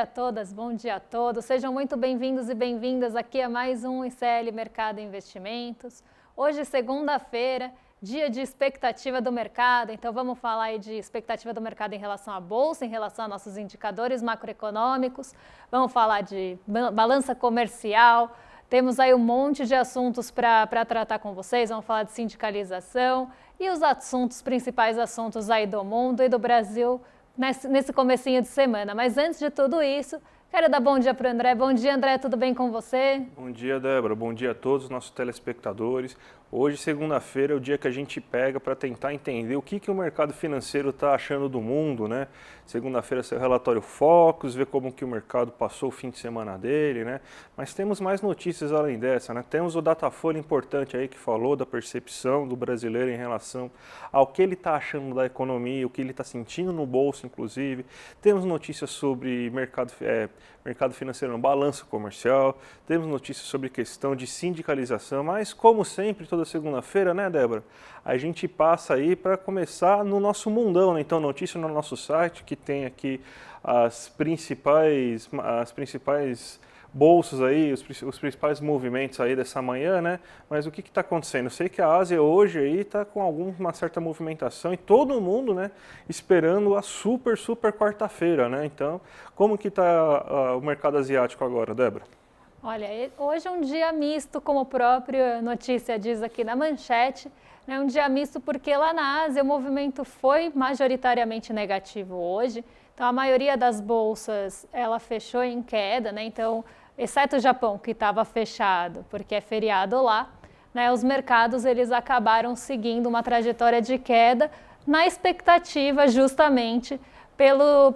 dia a todas, bom dia a todos. Sejam muito bem-vindos e bem-vindas aqui a mais um ICL Mercado e Investimentos. Hoje, segunda-feira, dia de expectativa do mercado, então vamos falar aí de expectativa do mercado em relação à Bolsa, em relação a nossos indicadores macroeconômicos, vamos falar de balança comercial, temos aí um monte de assuntos para tratar com vocês, vamos falar de sindicalização e os principais assuntos aí do mundo e do Brasil nesse comecinho de semana. Mas antes de tudo isso, quero dar bom dia para o André. Bom dia, André, tudo bem com você? Bom dia, Débora. Bom dia a todos os nossos telespectadores. Hoje, segunda-feira, é o dia que a gente pega para tentar entender o que o mercado financeiro está achando do mundo, né? Segunda-feira, seu relatório Focus, ver como que o mercado passou o fim de semana dele, né? Mas temos mais notícias além dessa, né? Temos o Datafolha importante aí que falou da percepção do brasileiro em relação ao que ele está achando da economia, o que ele está sentindo no bolso, inclusive. Temos notícias sobre mercado financeiro no balanço comercial, temos notícias sobre questão de sindicalização, mas como sempre, toda segunda-feira, né, Débora? A gente passa aí para começar no nosso mundão, né? Então, notícia no nosso site, que tem aqui as principais bolsas aí, os principais movimentos aí dessa manhã, né? Mas o que está acontecendo? Eu sei que a Ásia hoje aí está com uma certa movimentação e todo mundo, né, esperando a super quarta-feira, né? Então, como que está o mercado asiático agora, Débora? Olha, hoje é um dia misto, como a própria notícia diz aqui na manchete, né? Um dia misto porque lá na Ásia o movimento foi majoritariamente negativo hoje. Então, a maioria das bolsas, ela fechou em queda, né? Então, exceto o Japão, que estava fechado, porque é feriado lá, né? Os mercados, eles acabaram seguindo uma trajetória de queda na expectativa, justamente,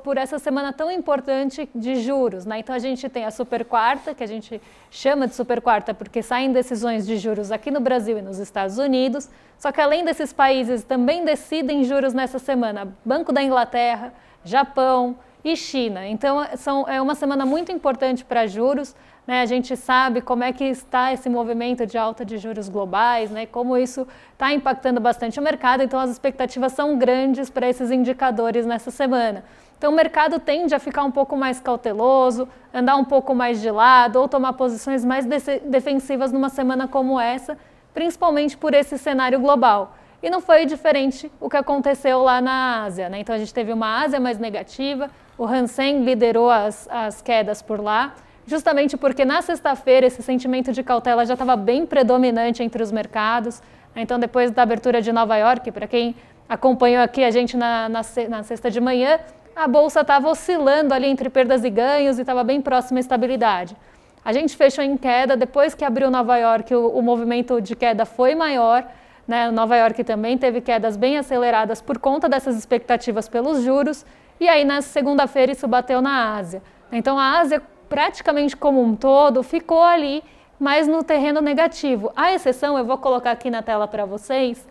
por essa semana tão importante de juros, né? Então, a gente tem a super quarta, que a gente chama de super quarta porque saem decisões de juros aqui no Brasil e nos Estados Unidos, só que além desses países também decidem juros nessa semana, Banco da Inglaterra, Japão e China. Então, é uma semana muito importante para juros, né? A gente sabe como é que está esse movimento de alta de juros globais, né? Como isso está impactando bastante o mercado, então as expectativas são grandes para esses indicadores nessa semana. Então, o mercado tende a ficar um pouco mais cauteloso, andar um pouco mais de lado ou tomar posições mais defensivas numa semana como essa, principalmente por esse cenário global. E não foi diferente o que aconteceu lá na Ásia, né? Então, a gente teve uma Ásia mais negativa, o Hang Seng liderou as quedas por lá, justamente porque na sexta-feira esse sentimento de cautela já estava bem predominante entre os mercados. Então, depois da abertura de Nova York, para quem acompanhou aqui a gente na sexta de manhã, a Bolsa estava oscilando ali entre perdas e ganhos e estava bem próxima à estabilidade. A gente fechou em queda, depois que abriu Nova York, o movimento de queda foi maior, né? Nova York também teve quedas bem aceleradas por conta dessas expectativas pelos juros, e aí na segunda-feira isso bateu na Ásia. Então a Ásia praticamente como um todo ficou ali, mas no terreno negativo. A exceção, eu vou colocar aqui na tela para vocês,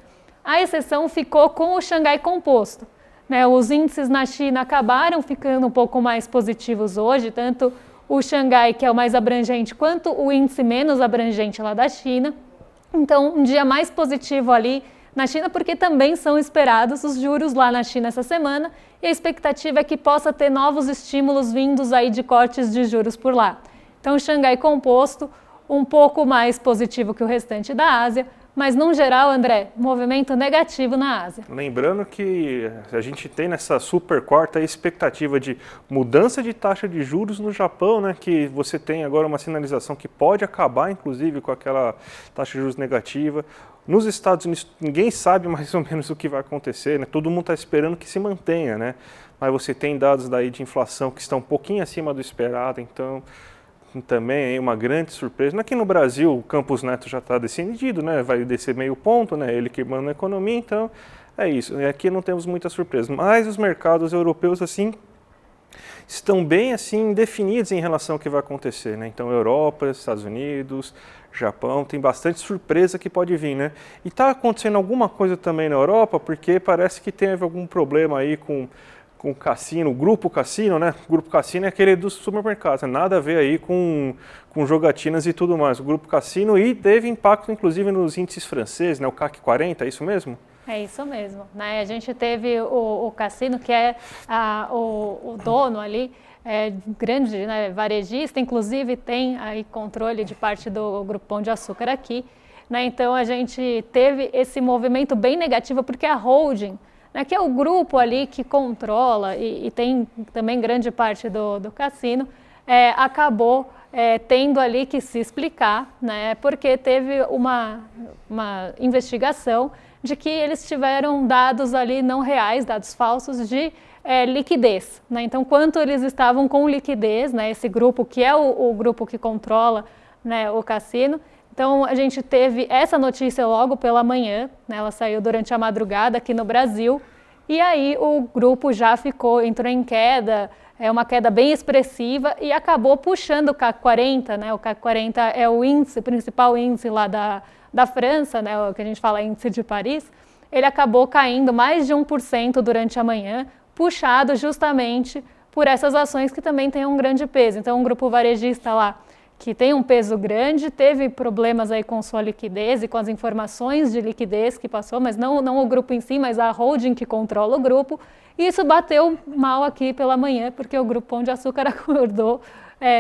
a exceção ficou com o Xangai Composto, né? Os índices na China acabaram ficando um pouco mais positivos hoje, tanto o Xangai, que é o mais abrangente, quanto o índice menos abrangente lá da China. Então, um dia mais positivo ali na China, porque também são esperados os juros lá na China essa semana, e a expectativa é que possa ter novos estímulos vindos aí de cortes de juros por lá. Então, o Xangai Composto, um pouco mais positivo que o restante da Ásia, mas, no geral, André, movimento negativo na Ásia. Lembrando que a gente tem nessa super quarta a expectativa de mudança de taxa de juros no Japão, né? Que você tem agora uma sinalização que pode acabar, inclusive, com aquela taxa de juros negativa. Nos Estados Unidos, ninguém sabe mais ou menos o que vai acontecer, né? Todo mundo está esperando que se mantenha, né? Mas você tem dados daí de inflação que estão um pouquinho acima do esperado, então também é uma grande surpresa. Aqui no Brasil, o Campos Neto já está decidido, né? Vai descer meio ponto, né? Ele que manda a economia, então é isso. Aqui não temos muita surpresa, mas os mercados europeus, assim, estão bem, assim, definidos em relação ao que vai acontecer, né? Então, Europa, Estados Unidos, Japão, tem bastante surpresa que pode vir, né? E está acontecendo alguma coisa também na Europa, porque parece que teve algum problema aí com o cassino, o Grupo Cassino, né? O Grupo Cassino é aquele dos supermercados, né? Nada a ver aí com jogatinas e tudo mais. O Grupo Cassino, e teve impacto inclusive nos índices franceses, né? O CAC 40, é isso mesmo? É isso mesmo, né? A gente teve o Cassino, que é o dono ali, grande, né, varejista, inclusive tem aí controle de parte do Grupo Pão de Açúcar aqui, né? Então a gente teve esse movimento bem negativo porque a holding, né, que é o grupo ali que controla e tem também grande parte do cassino, acabou tendo ali que se explicar, né, porque teve uma investigação de que eles tiveram dados ali não reais, dados falsos de liquidez, né? Então, quanto eles estavam com liquidez, né, esse grupo que é o grupo que controla, né, o cassino. Então, a gente teve essa notícia logo pela manhã, né, ela saiu durante a madrugada aqui no Brasil, e aí o grupo já entrou em queda, uma queda bem expressiva e acabou puxando o CAC 40, né? O CAC 40 é o principal índice lá da França, né? O que a gente fala índice de Paris. Ele acabou caindo mais de 1% durante a manhã, puxado justamente por essas ações que também têm um grande peso. Então, um grupo varejista lá que tem um peso grande, teve problemas aí com sua liquidez e com as informações de liquidez que passou, mas não o grupo em si, mas a holding que controla o grupo. E isso bateu mal aqui pela manhã, porque o Grupo Pão de Açúcar acordou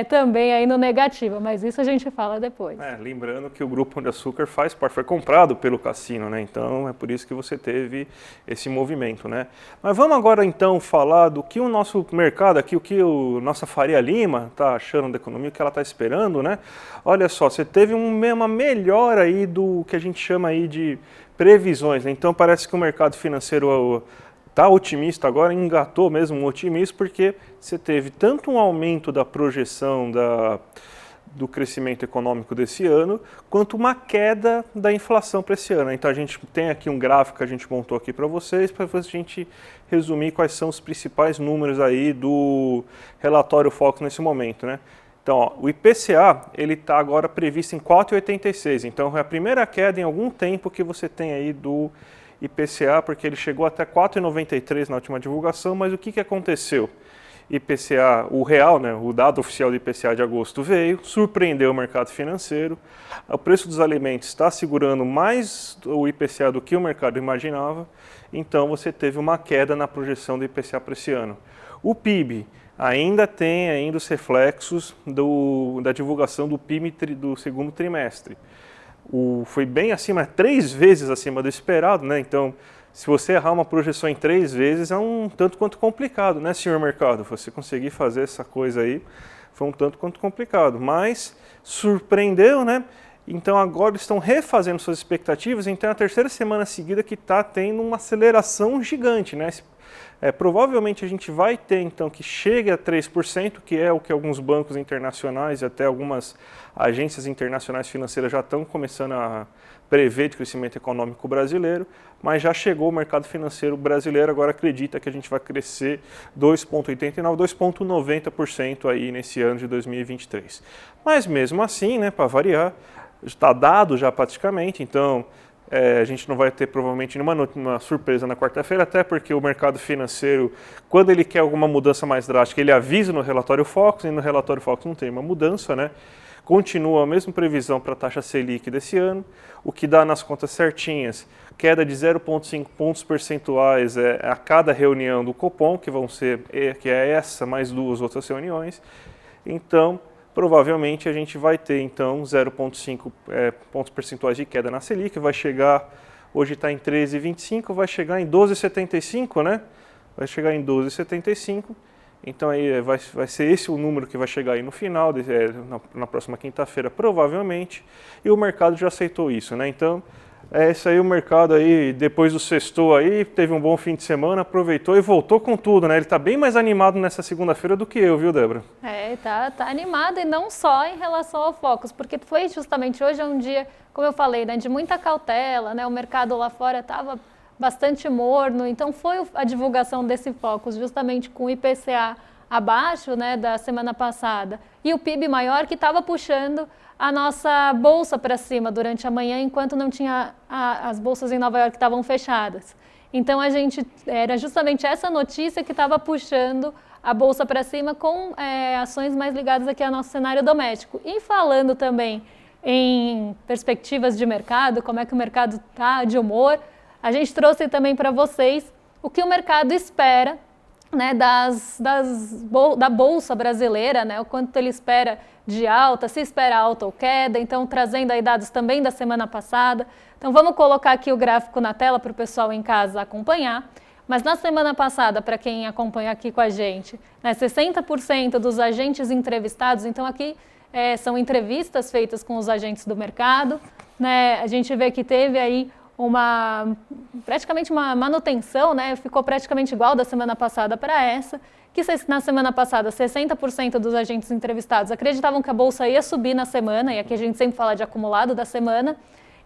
também aí no negativo, mas isso a gente fala depois. Lembrando que o Grupo Pão de Açúcar foi comprado pelo cassino, né? Então é por isso que você teve esse movimento, né? Mas vamos agora então falar do que o nosso mercado aqui, o que nossa Faria Lima está achando da economia, o que ela está esperando, né? Olha só, você teve uma melhora aí do que a gente chama aí de previsões, né? Então parece que o mercado financeiro está otimista agora, engatou mesmo um otimismo, porque você teve tanto um aumento da projeção do crescimento econômico desse ano, quanto uma queda da inflação para esse ano. Então a gente tem aqui um gráfico que a gente montou aqui para vocês, para a gente resumir quais são os principais números aí do relatório Focus nesse momento, né? Então, ó, o IPCA, ele está agora previsto em 4,86, então é a primeira queda em algum tempo que você tem aí do IPCA, porque ele chegou até 4,93 na última divulgação, mas o que aconteceu? IPCA, o real, né, o dado oficial do IPCA de agosto veio, surpreendeu o mercado financeiro, o preço dos alimentos está segurando mais o IPCA do que o mercado imaginava, então você teve uma queda na projeção do IPCA para esse ano. O PIB ainda tem os reflexos da divulgação do PIB do segundo trimestre. Foi bem acima, 3 vezes acima do esperado, né? Então, se você errar uma projeção em 3 vezes, é um tanto quanto complicado, né, senhor mercado? Você conseguir fazer essa coisa aí foi um tanto quanto complicado, mas surpreendeu, né? Então, agora estão refazendo suas expectativas, então é a terceira semana seguida que está tendo uma aceleração gigante, né? Provavelmente a gente vai ter, então, que chegue a 3%, que é o que alguns bancos internacionais e até algumas agências internacionais financeiras já estão começando a prever de crescimento econômico brasileiro, mas já chegou o mercado financeiro brasileiro, agora acredita que a gente vai crescer 2,89%, 2,90% aí nesse ano de 2023. Mas mesmo assim, né, para variar, está dado já praticamente, então a gente não vai ter provavelmente nenhuma surpresa na quarta-feira, até porque o mercado financeiro, quando ele quer alguma mudança mais drástica, ele avisa no relatório Focus, e no relatório Focus não tem uma mudança, né? Continua a mesma previsão para a taxa Selic desse ano, o que dá nas contas certinhas, queda de 0,5 pontos percentuais a cada reunião do Copom, que é essa mais 2 outras reuniões. Então, provavelmente a gente vai ter então 0,5 pontos percentuais de queda na Selic, vai chegar, hoje está em 13,25, vai chegar em 12,75, né? Vai chegar em 12,75, então aí vai ser esse o número que vai chegar aí no final, na próxima quinta-feira provavelmente, e o mercado já aceitou isso, né? Então, isso aí o mercado aí, depois do sextou aí, teve um bom fim de semana, aproveitou e voltou com tudo, né? Ele está bem mais animado nessa segunda-feira do que eu, viu, Débora? Tá animado, e não só em relação ao Focus, porque foi justamente hoje é um dia, como eu falei, né, de muita cautela, né? O mercado lá fora estava bastante morno, então foi a divulgação desse Focus justamente com o IPCA abaixo, né, da semana passada, e o PIB maior que estava puxando a nossa bolsa para cima durante a manhã, enquanto não tinha as bolsas em Nova York estavam fechadas. Então era justamente essa notícia que estava puxando a bolsa para cima com ações mais ligadas aqui ao nosso cenário doméstico. E falando também em perspectivas de mercado, como é que o mercado está de humor, a gente trouxe também para vocês o que o mercado espera né, da Bolsa Brasileira, né, o quanto ele espera de alta, se espera alta ou queda, então trazendo aí dados também da semana passada. Então vamos colocar aqui o gráfico na tela para o pessoal em casa acompanhar. Mas na semana passada, para quem acompanha aqui com a gente, né, 60% dos agentes entrevistados, então aqui são entrevistas feitas com os agentes do mercado, né, a gente vê que teve aí praticamente uma manutenção, né, ficou praticamente igual da semana passada para essa, que na semana passada 60% dos agentes entrevistados acreditavam que a Bolsa ia subir na semana, e aqui a gente sempre fala de acumulado da semana,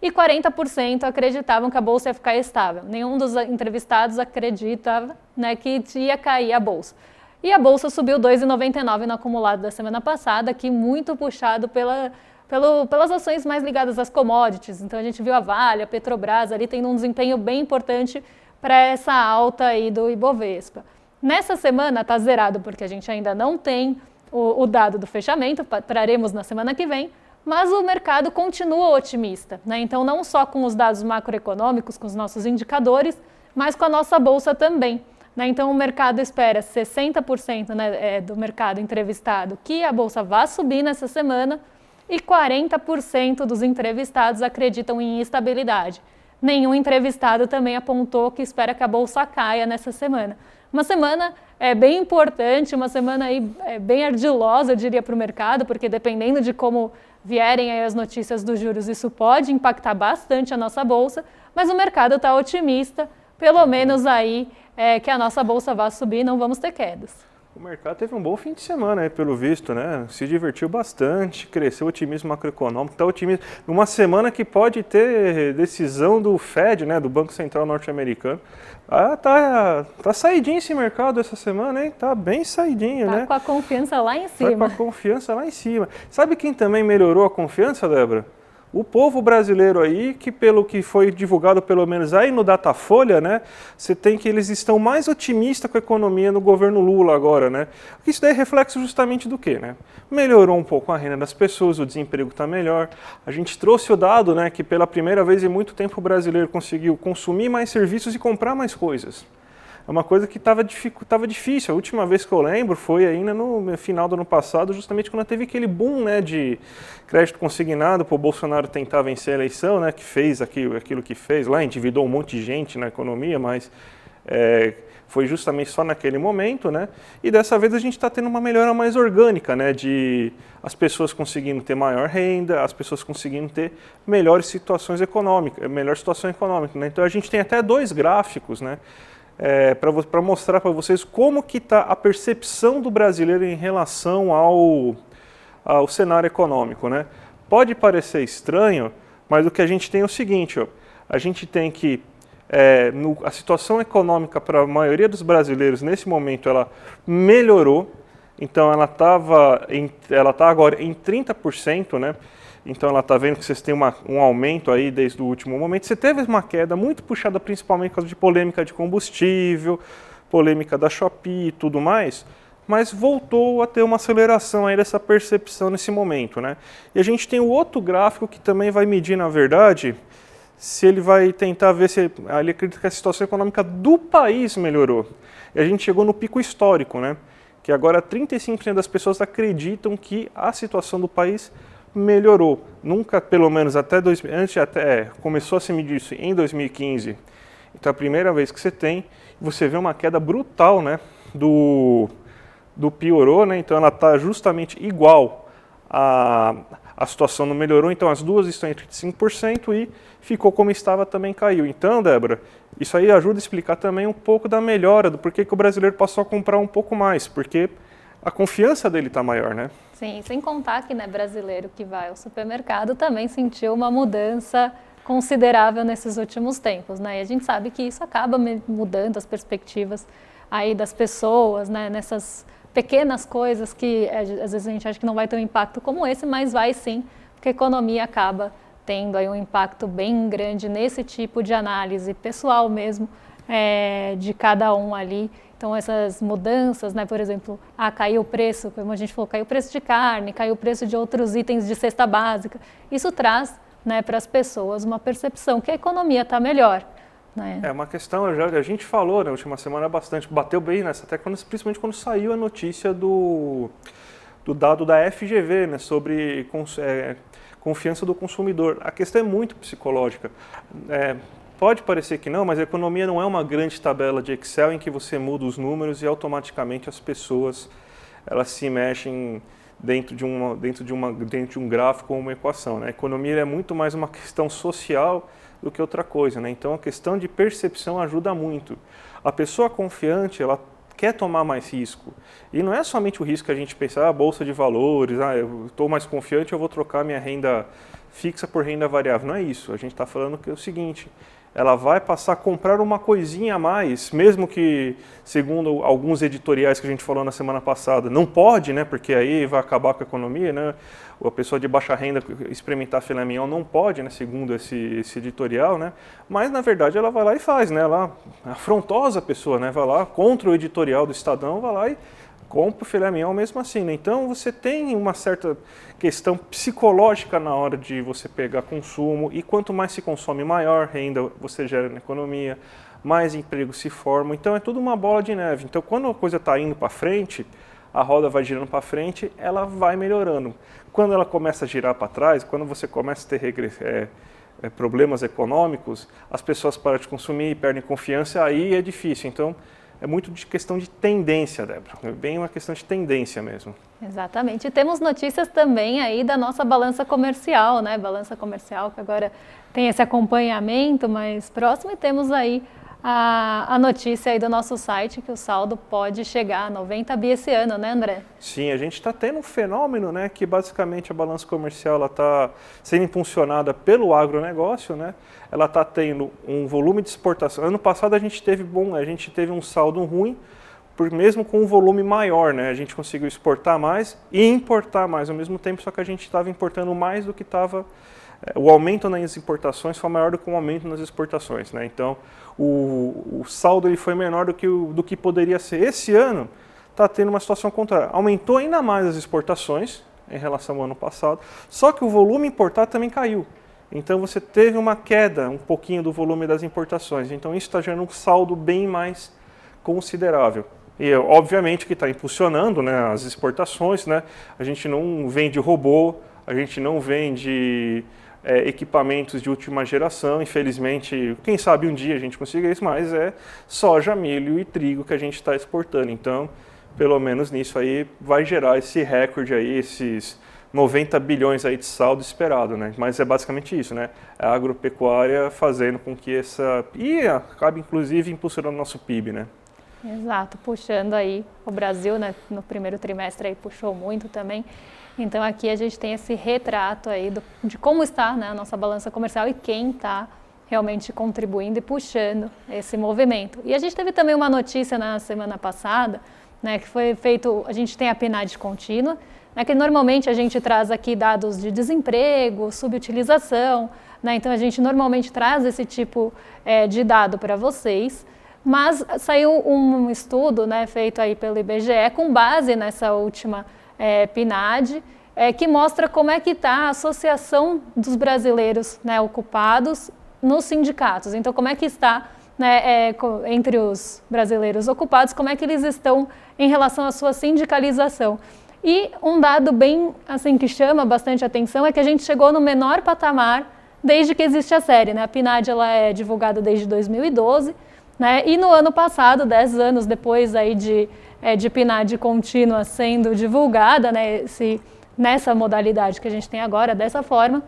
e 40% acreditavam que a Bolsa ia ficar estável. Nenhum dos entrevistados acreditava, né, que ia cair a Bolsa. E a Bolsa subiu 2,99 no acumulado da semana passada, aqui muito puxado pelas ações mais ligadas às commodities. Então a gente viu a Vale, a Petrobras ali tendo um desempenho bem importante para essa alta aí do Ibovespa. Nessa semana está zerado porque a gente ainda não tem o dado do fechamento, traremos na semana que vem, mas o mercado continua otimista, né? Então não só com os dados macroeconômicos, com os nossos indicadores, mas com a nossa Bolsa também, né? Então o mercado espera 60%, né, do mercado entrevistado que a Bolsa vá subir nessa semana e 40% dos entrevistados acreditam em instabilidade. Nenhum entrevistado também apontou que espera que a Bolsa caia nessa semana. Uma semana bem importante, uma semana aí, bem ardilosa, eu diria, para o mercado, porque dependendo de como vierem aí as notícias dos juros, isso pode impactar bastante a nossa Bolsa, mas o mercado está otimista, pelo menos aí que a nossa Bolsa vá subir, não vamos ter quedas. O mercado teve um bom fim de semana, pelo visto, né? Se divertiu bastante, cresceu o otimismo macroeconômico, está otimismo. Numa semana que pode ter decisão do Fed, né, do Banco Central norte-americano. Tá saidinho esse mercado essa semana, hein? Tá bem saidinho, né? Tá com a confiança lá em cima. Tá com a confiança lá em cima. Sabe quem também melhorou a confiança, Débora? O povo brasileiro aí, que pelo que foi divulgado pelo menos aí no Datafolha, né, você tem que eles estão mais otimistas com a economia no governo Lula agora, né? Isso daí é reflexo justamente do quê, né? Melhorou um pouco a renda das pessoas, o desemprego está melhor. A gente trouxe o dado, né, que pela primeira vez em muito tempo o brasileiro conseguiu consumir mais serviços e comprar mais coisas. É uma coisa que estava difícil. A última vez que eu lembro foi ainda no final do ano passado, justamente quando teve aquele boom, né, de crédito consignado para o Bolsonaro tentar vencer a eleição, né, que fez aquilo que fez lá, endividou um monte de gente na economia, mas foi justamente só naquele momento, né? E dessa vez a gente está tendo uma melhora mais orgânica, né, de as pessoas conseguindo ter maior renda, as pessoas conseguindo ter melhores situações econômicas, melhor situação econômica, né? Então a gente tem até dois gráficos, né? Para mostrar para vocês como que está a percepção do brasileiro em relação ao cenário econômico, né? Pode parecer estranho, mas o que a gente tem é o seguinte, ó, a gente tem que a situação econômica para a maioria dos brasileiros nesse momento ela melhorou, então ela está agora em 30%, né? Então ela está vendo que vocês têm um aumento aí desde o último momento. Você teve uma queda muito puxada principalmente por causa de polêmica de combustível, polêmica da Shopee e tudo mais, mas voltou a ter uma aceleração aí dessa percepção nesse momento, né? E a gente tem o outro gráfico que também vai medir, na verdade, se ele vai tentar ver se ele acredita que a situação econômica do país melhorou. E a gente chegou no pico histórico, né? Que agora 35% das pessoas acreditam que a situação do país melhorou. Nunca, pelo menos começou a se medir isso em 2015. Então é a primeira vez que você vê uma queda brutal, né, do piorou, né? Então ela está justamente igual a situação não melhorou, então as duas estão entre 5% e ficou como estava, também caiu. Então, Débora, isso aí ajuda a explicar também um pouco da melhora, do porquê que o brasileiro passou a comprar um pouco mais, porque a confiança dele está maior, né? Sim, sem contar que, né, brasileiro que vai ao supermercado também sentiu uma mudança considerável nesses últimos tempos, né? E a gente sabe que isso acaba mudando as perspectivas aí das pessoas, né? Nessas pequenas coisas que às vezes a gente acha que não vai ter um impacto como esse, mas vai sim, porque a economia acaba tendo aí um impacto bem grande nesse tipo de análise pessoal mesmo, de cada um ali. Então essas mudanças, né, por exemplo, caiu o preço, como a gente falou, caiu o preço de carne, caiu o preço de outros itens de cesta básica. Isso traz, né, para as pessoas uma percepção que a economia está melhor. né? É uma questão, a gente falou na última semana bastante, bateu bem nessa tecla, principalmente quando saiu a notícia do dado da FGV, né, sobre confiança do consumidor. A questão é muito psicológica. Pode parecer que não, mas a economia não é uma grande tabela de Excel em que você muda os números e automaticamente as pessoas elas se mexem dentro de um gráfico ou uma equação, né? A economia é muito mais uma questão social do que outra coisa, né? Então a questão de percepção ajuda muito. A pessoa confiante, ela quer tomar mais risco. E não é somente o risco que a gente pensa, bolsa de valores, eu estou mais confiante, eu vou trocar minha renda fixa por renda variável. Não é isso. A gente está falando que é o seguinte, ela vai passar a comprar uma coisinha a mais, mesmo que, segundo alguns editoriais que a gente falou na semana passada, não pode, né, porque aí vai acabar com a economia, né, a pessoa de baixa renda experimentar filé mignon não pode, né, segundo esse editorial, né, mas na verdade ela vai lá e faz, né, ela afrontosa a pessoa, né, vai lá contra o editorial do Estadão, vai lá e compra o filé mignon mesmo assim, né? Então você tem uma certa questão psicológica na hora de você pegar consumo e quanto mais se consome, maior renda você gera na economia, mais empregos se formam, então é tudo uma bola de neve. Então quando a coisa está indo para frente, a roda vai girando para frente, ela vai melhorando. Quando ela começa a girar para trás, quando você começa a ter problemas econômicos, as pessoas param de consumir, perdem confiança, aí é difícil. Então é muito de questão de tendência, Débora. É bem uma questão de tendência mesmo. Exatamente. E temos notícias também aí da nossa balança comercial, né? Balança comercial que agora tem esse acompanhamento mais próximo e temos aí a notícia aí do nosso site que o saldo pode chegar a 90 bi esse ano, né, André? Sim, a gente está tendo um fenômeno, né, que basicamente a balança comercial está sendo impulsionada pelo agronegócio, né? Ela está tendo um volume de exportação. Ano passado a gente teve um saldo ruim, mesmo com um volume maior, né? A gente conseguiu exportar mais e importar mais ao mesmo tempo, só que a gente estava importando mais do que estava. O aumento nas importações foi maior do que o aumento nas exportações, né? Então o saldo ele foi menor do que poderia ser. Esse ano está tendo uma situação contrária. Aumentou ainda mais as exportações em relação ao ano passado, só que o volume importado também caiu. Então você teve uma queda um pouquinho do volume das importações. Então isso está gerando um saldo bem mais considerável. E obviamente que está impulsionando, né, as exportações, né? A gente não vende robô, a gente não vende equipamentos de última geração, infelizmente, quem sabe um dia a gente consiga isso, mas é soja, milho e trigo que a gente está exportando. Então, pelo menos nisso aí, vai gerar esse recorde aí, esses 90 bilhões aí de saldo esperado, né? Mas é basicamente isso, né? A agropecuária fazendo com que e acabe inclusive impulsionando o nosso PIB, né? Exato, puxando aí o Brasil, né, no primeiro trimestre aí puxou muito também. Então aqui a gente tem esse retrato aí de como está, né, a nossa balança comercial e quem está realmente contribuindo e puxando esse movimento. E a gente teve também uma notícia na semana passada, né, que foi feito, a gente tem a PNAD contínua, né, que normalmente a gente traz aqui dados de desemprego, subutilização, né, então a gente normalmente traz esse tipo de dado para vocês. Mas saiu um estudo, né, feito aí pelo IBGE com base nessa última PNAD, que mostra como é que está a associação dos brasileiros, né, ocupados nos sindicatos. Então, como é que está, né, entre os brasileiros ocupados, como é que eles estão em relação à sua sindicalização. E um dado bem assim que chama bastante atenção é que a gente chegou no menor patamar desde que existe a série, né? A PNAD ela é divulgada desde 2012. Né? E no ano passado, 10 anos depois aí de PNAD contínua sendo divulgada, né, nessa modalidade que a gente tem agora, dessa forma,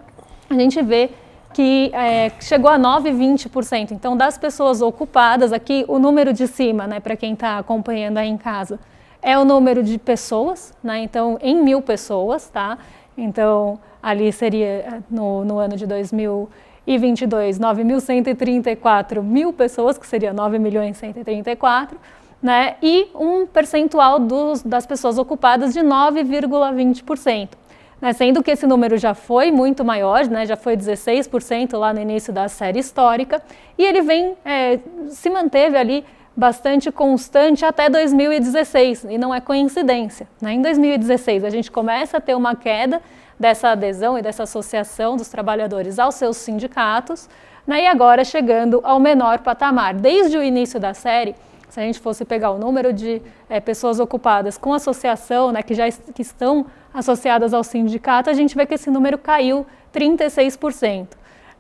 a gente vê que chegou a 9,20%. Então, das pessoas ocupadas, aqui o número de cima, né, para quem está acompanhando aí em casa, é o número de pessoas, né, então em 1.000 pessoas, tá? Então, ali seria no ano de 2022, 9.134 pessoas, que seria 9.134.000, né? E um percentual das pessoas ocupadas de 9,20%. Né? Sendo que esse número já foi muito maior, né? Já foi 16% lá no início da série histórica, e ele se manteve ali bastante constante até 2016, e não é coincidência. Né? Em 2016 a gente começa a ter uma queda dessa adesão e dessa associação dos trabalhadores aos seus sindicatos, né, e agora chegando ao menor patamar. Desde o início da série, se a gente fosse pegar o número de pessoas ocupadas com associação, né, que estão associadas ao sindicato, a gente vê que esse número caiu 36%.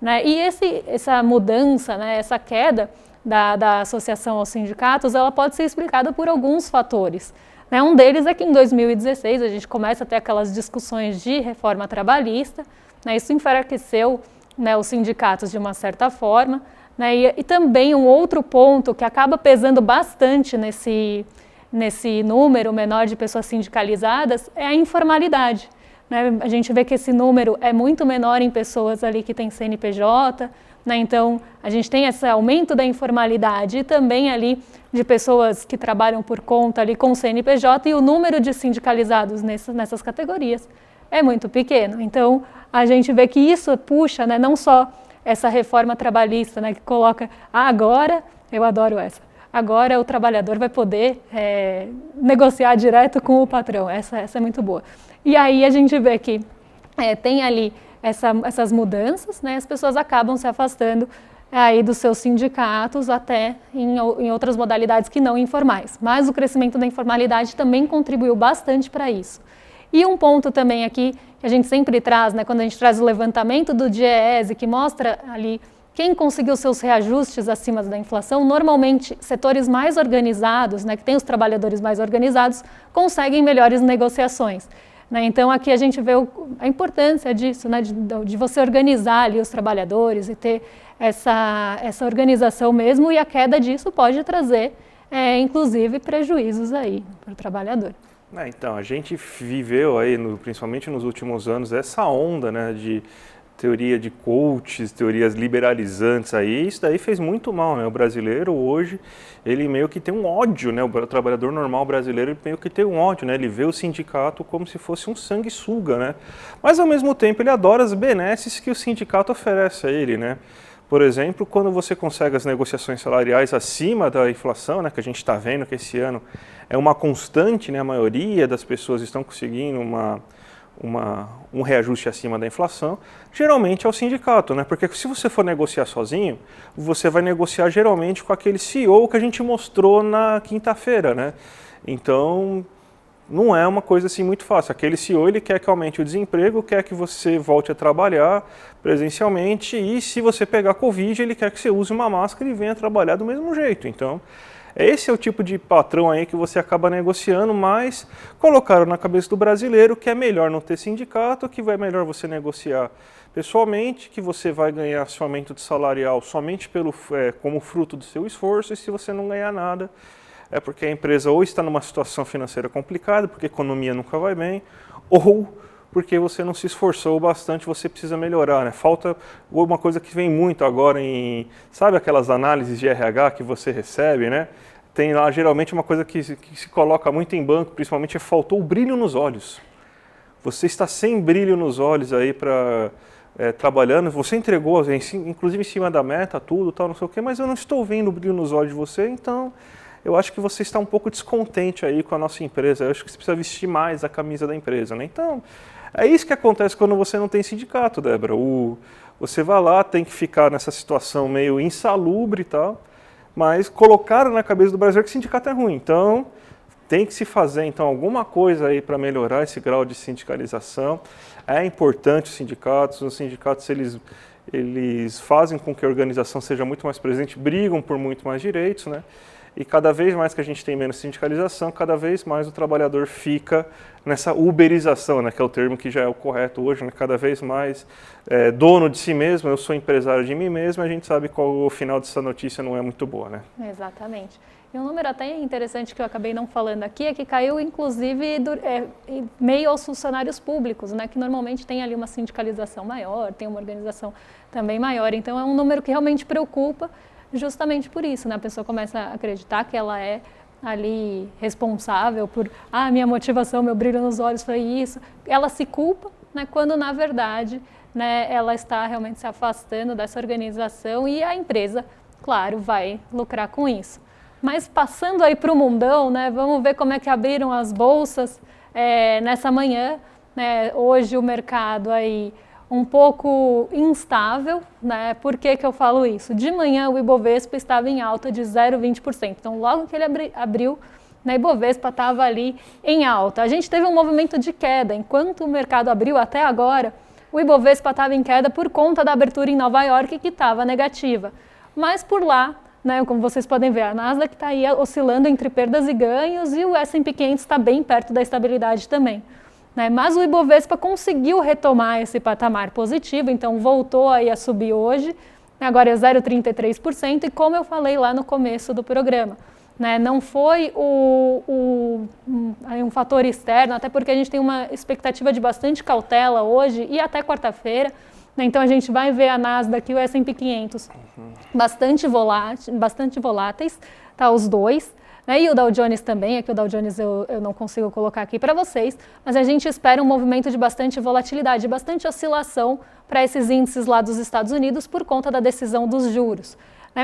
Né? E essa mudança, né, essa queda da associação aos sindicatos, ela pode ser explicada por alguns fatores. Né? Um deles é que em 2016 a gente começa a ter aquelas discussões de reforma trabalhista, né? Isso enfraqueceu, né, os sindicatos de uma certa forma, né? E também um outro ponto que acaba pesando bastante nesse número menor de pessoas sindicalizadas é a informalidade. Né? A gente vê que esse número é muito menor em pessoas ali que têm CNPJ, né? Então a gente tem esse aumento da informalidade e também ali de pessoas que trabalham por conta ali com o CNPJ, e o número de sindicalizados nessas categorias é muito pequeno. Então a gente vê que isso puxa, né, não só essa reforma trabalhista, né, que coloca, agora, eu adoro essa, agora o trabalhador vai poder negociar direto com o patrão, essa é muito boa. E aí a gente vê que tem ali essas mudanças, né, as pessoas acabam se afastando aí dos seus sindicatos até em outras modalidades que não informais. Mas o crescimento da informalidade também contribuiu bastante para isso. E um ponto também aqui que a gente sempre traz, né, quando a gente traz o levantamento do DIEESE, que mostra ali quem conseguiu seus reajustes acima da inflação, normalmente setores mais organizados, né, que têm os trabalhadores mais organizados, conseguem melhores negociações. Né? Então aqui a gente vê a importância disso, né, de você organizar ali os trabalhadores e ter essa organização mesmo, e a queda disso pode trazer, inclusive, prejuízos aí para o trabalhador. Então, a gente viveu aí, principalmente nos últimos anos, essa onda, né, de teoria de coaches, teorias liberalizantes aí, isso daí fez muito mal, né? O brasileiro hoje, ele meio que tem um ódio, né? O trabalhador normal brasileiro, ele meio que tem um ódio, né? Ele vê o sindicato como se fosse um sanguessuga, né? Mas ao mesmo tempo ele adora as benesses que o sindicato oferece a ele, né? Por exemplo, quando você consegue as negociações salariais acima da inflação, né, que a gente está vendo que esse ano é uma constante, né, a maioria das pessoas estão conseguindo um reajuste acima da inflação, geralmente é o sindicato, né? Porque se você for negociar sozinho, você vai negociar geralmente com aquele CEO que a gente mostrou na quinta-feira, né? Então, não é uma coisa assim muito fácil. Aquele CEO, ele quer que aumente o desemprego, quer que você volte a trabalhar presencialmente, e se você pegar Covid, ele quer que você use uma máscara e venha trabalhar do mesmo jeito. Então, esse é o tipo de patrão aí que você acaba negociando, mas colocaram na cabeça do brasileiro que é melhor não ter sindicato, que é melhor você negociar pessoalmente, que você vai ganhar seu aumento de salarial somente como fruto do seu esforço, e se você não ganhar nada, é porque a empresa ou está numa situação financeira complicada, porque a economia nunca vai bem, ou porque você não se esforçou bastante, você precisa melhorar, né? Falta uma coisa que vem muito agora sabe aquelas análises de RH que você recebe, né? Tem lá geralmente uma coisa que se coloca muito em banco, principalmente, faltou o brilho nos olhos. Você está sem brilho nos olhos aí trabalhando, você entregou, inclusive em cima da meta, tudo, tal, não sei o quê, mas eu não estou vendo o brilho nos olhos de você, então eu acho que você está um pouco descontente aí com a nossa empresa, eu acho que você precisa vestir mais a camisa da empresa, né? Então, é isso que acontece quando você não tem sindicato, Débora. Você vai lá, tem que ficar nessa situação meio insalubre e tal, mas colocaram na cabeça do brasileiro que sindicato é ruim. Então, tem que se fazer alguma coisa aí para melhorar esse grau de sindicalização. É importante os sindicatos eles fazem com que a organização seja muito mais presente, brigam por muito mais direitos, né? E cada vez mais que a gente tem menos sindicalização, cada vez mais o trabalhador fica nessa uberização, né, que é o termo que já é o correto hoje, né, cada vez mais dono de si mesmo, eu sou empresário de mim mesmo, a gente sabe qual o final dessa notícia não é muito boa, né? Exatamente. E um número até interessante que eu acabei não falando aqui é que caiu, inclusive, em meio aos funcionários públicos, né, que normalmente tem ali uma sindicalização maior, tem uma organização também maior, então é um número que realmente preocupa, justamente por isso, né? A pessoa começa a acreditar que ela é ali responsável por, minha motivação, meu brilho nos olhos foi isso. Ela se culpa, né? Quando na verdade, né, ela está realmente se afastando dessa organização, e a empresa, claro, vai lucrar com isso. Mas passando aí para o mundão, né? Vamos ver como é que abriram as bolsas nessa manhã, né? Hoje o mercado aí um pouco instável, né? Por que que eu falo isso? De manhã o Ibovespa estava em alta de 0,20%. Então, logo que ele abriu, né, Ibovespa estava ali em alta. A gente teve um movimento de queda. Enquanto o mercado abriu até agora, o Ibovespa estava em queda por conta da abertura em Nova York, que estava negativa. Mas por lá, né, como vocês podem ver, a Nasdaq está aí oscilando entre perdas e ganhos e o S&P 500 está bem perto da estabilidade também. Né? Mas o Ibovespa conseguiu retomar esse patamar positivo, então voltou aí a subir hoje, agora é 0,33%, e como eu falei lá no começo do programa, né? Não foi um fator externo, até porque a gente tem uma expectativa de bastante cautela hoje e até quarta-feira, né? Então a gente vai ver a Nasdaq e o S&P 500 bastante voláteis, tá, os dois. E o Dow Jones também, aqui o Dow Jones eu não consigo colocar aqui para vocês, mas a gente espera um movimento de bastante volatilidade, bastante oscilação para esses índices lá dos Estados Unidos por conta da decisão dos juros.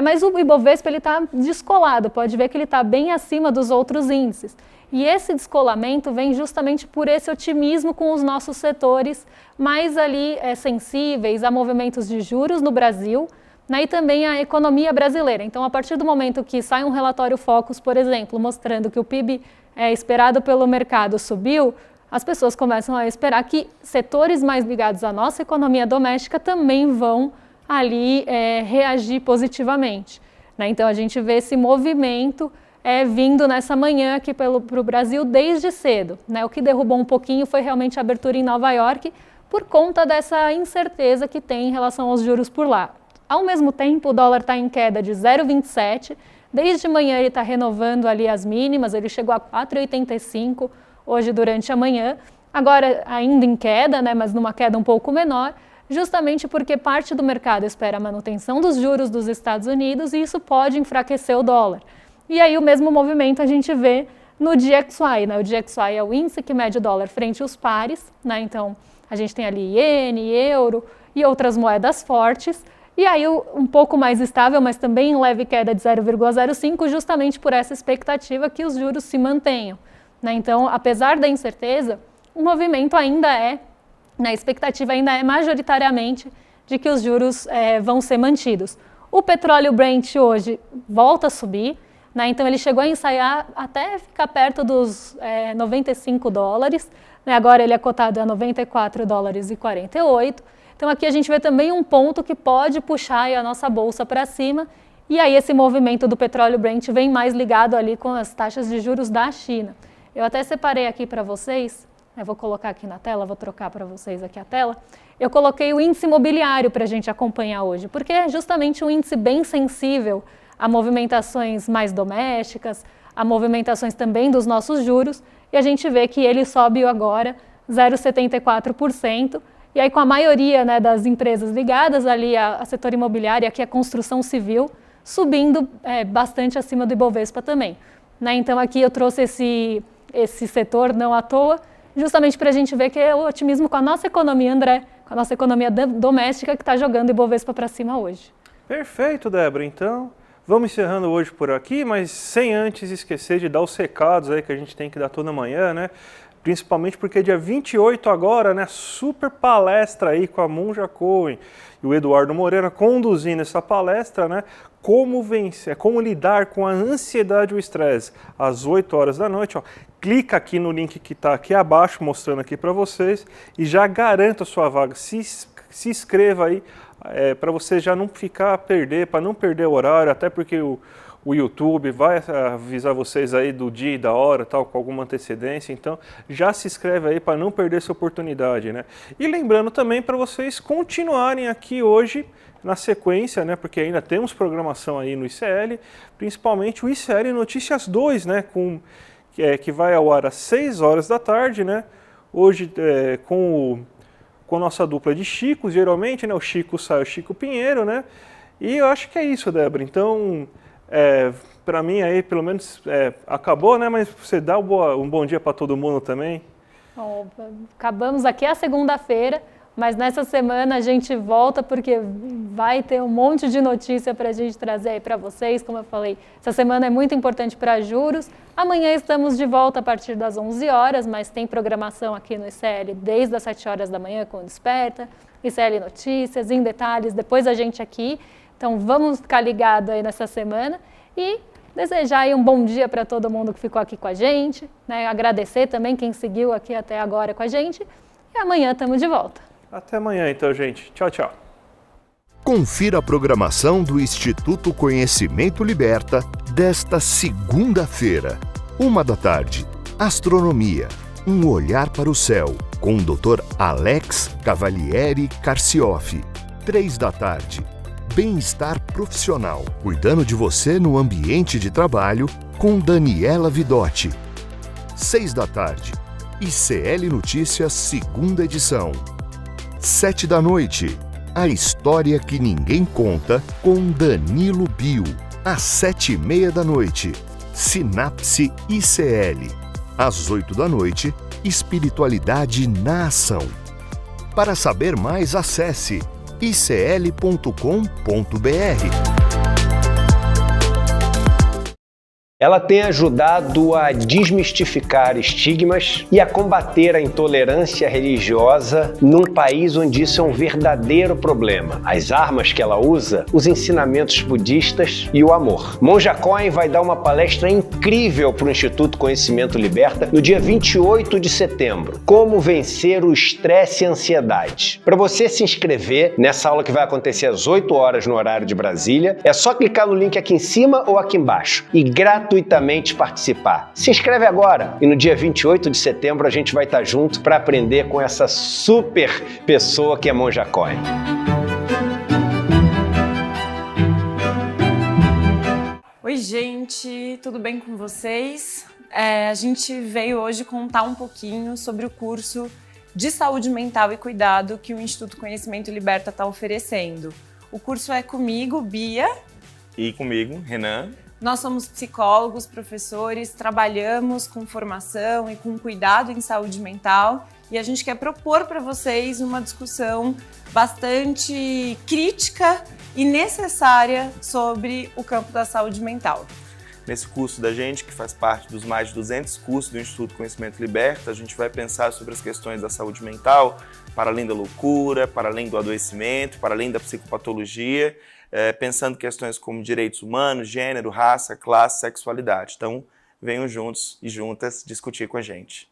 Mas o Ibovespa está descolado, pode ver que ele está bem acima dos outros índices. E esse descolamento vem justamente por esse otimismo com os nossos setores mais ali sensíveis a movimentos de juros no Brasil, e também a economia brasileira. Então, a partir do momento que sai um relatório Focus, por exemplo, mostrando que o PIB esperado pelo mercado subiu, as pessoas começam a esperar que setores mais ligados à nossa economia doméstica também vão ali reagir positivamente. Então, a gente vê esse movimento vindo nessa manhã aqui para o Brasil desde cedo. O que derrubou um pouquinho foi realmente a abertura em Nova York, por conta dessa incerteza que tem em relação aos juros por lá. Ao mesmo tempo, o dólar está em queda de 0,27, desde manhã ele está renovando ali as mínimas, ele chegou a 4,85 hoje durante a manhã, agora ainda em queda, mas numa queda um pouco menor, justamente porque parte do mercado espera a manutenção dos juros dos Estados Unidos e isso pode enfraquecer o dólar. E aí o mesmo movimento a gente vê no DXY, o DXY é o índice que mede o dólar frente aos pares, então a gente tem ali iene, euro e outras moedas fortes, e aí um pouco mais estável, mas também em leve queda de 0,05, justamente por essa expectativa que os juros se mantenham. Então, apesar da incerteza, o movimento ainda a expectativa ainda é majoritariamente de que os juros vão ser mantidos. O petróleo Brent hoje volta a subir, então ele chegou a ensaiar até ficar perto dos $95, agora ele é cotado a $94,48. Então aqui a gente vê também um ponto que pode puxar aí a nossa bolsa para cima, e aí esse movimento do petróleo Brent vem mais ligado ali com as taxas de juros da China. Eu até separei aqui para vocês, eu vou colocar aqui na tela, vou trocar para vocês aqui a tela, eu coloquei o índice imobiliário para a gente acompanhar hoje, porque é justamente um índice bem sensível a movimentações mais domésticas, a movimentações também dos nossos juros, e a gente vê que ele sobe agora 0,74%, e aí com a maioria das empresas ligadas ali ao setor imobiliário, aqui a construção civil, subindo bastante acima do Ibovespa também. Então aqui eu trouxe esse setor não à toa, justamente para a gente ver que é o otimismo com a nossa economia, André, com a nossa economia doméstica que está jogando o Ibovespa para cima hoje. Perfeito, Débora. Então, vamos encerrando hoje por aqui, mas sem antes esquecer de dar os recados aí que a gente tem que dar toda manhã, Principalmente porque dia 28 agora, super palestra aí com a Monja Cohen e o Eduardo Moreira conduzindo essa palestra, como vencer, como lidar com a ansiedade e o estresse, às 8 horas da noite. Clica aqui no link que está aqui abaixo, mostrando aqui para vocês, e já garanta a sua vaga. Se inscreva aí, para você já não ficar a perder, para não perder o horário, até porque o YouTube vai avisar vocês aí do dia e da hora, tal, com alguma antecedência, então já se inscreve aí para não perder essa oportunidade, E lembrando também para vocês continuarem aqui hoje na sequência, porque ainda temos programação aí no ICL, principalmente o ICL Notícias 2, que vai ao ar às 6 horas da tarde, Hoje com a nossa dupla de Chicos, geralmente, o Chico sai, o Chico Pinheiro, E eu acho que é isso, Débora. Então, para mim aí, pelo menos, acabou, Mas você dá um bom dia para todo mundo também. Bom, acabamos aqui a segunda-feira, Mas nessa semana a gente volta porque vai ter um monte de notícia para a gente trazer aí para vocês. Como eu falei, essa semana é muito importante para juros. Amanhã estamos de volta a partir das 11 horas, mas tem programação aqui no ICL desde as 7 horas da manhã com o Desperta, ICL Notícias, em detalhes, depois a gente aqui. Então vamos ficar ligados aí nessa semana e desejar aí um bom dia para todo mundo que ficou aqui com a gente, né? Agradecer também quem seguiu aqui até agora com a gente e amanhã estamos de volta. Até amanhã então, gente. Tchau, tchau. Confira a programação do Instituto Conhecimento Liberta desta segunda-feira, 13h, Astronomia, um olhar para o céu, com o Dr. Alex Cavalieri Carciofi. 15h, Bem-estar profissional, cuidando de você no ambiente de trabalho, com Daniela Vidotti. 18h, ICL Notícias, segunda edição. 19h, A História que Ninguém Conta, com Danilo Bio. Às 19h30, Sinapse ICL. Às 20h, Espiritualidade na Ação. Para saber mais, acesse icl.com.br. Ela tem ajudado a desmistificar estigmas e a combater a intolerância religiosa num país onde isso é um verdadeiro problema. As armas que ela usa, os ensinamentos budistas e o amor. Monja Coen vai dar uma palestra incrível para o Instituto Conhecimento Liberta no dia 28 de setembro. Como vencer o estresse e a ansiedade. Para você se inscrever nessa aula que vai acontecer às 8 horas no horário de Brasília, é só clicar no link aqui em cima ou aqui embaixo e gratuitamente participar. Se inscreve agora e no dia 28 de setembro a gente vai estar junto para aprender com essa super pessoa que é Monja Coen. Oi, gente, tudo bem com vocês? A gente veio hoje contar um pouquinho sobre o curso de Saúde Mental e Cuidado que o Instituto Conhecimento Liberta está oferecendo. O curso é comigo, Bia. E comigo, Renan. Nós somos psicólogos, professores, trabalhamos com formação e com cuidado em saúde mental e a gente quer propor para vocês uma discussão bastante crítica e necessária sobre o campo da saúde mental. Nesse curso da gente, que faz parte dos mais de 200 cursos do Instituto Conhecimento Liberta, a gente vai pensar sobre as questões da saúde mental, para além da loucura, para além do adoecimento, para além da psicopatologia, pensando questões como direitos humanos, gênero, raça, classe, sexualidade. Então, venham juntos e juntas discutir com a gente.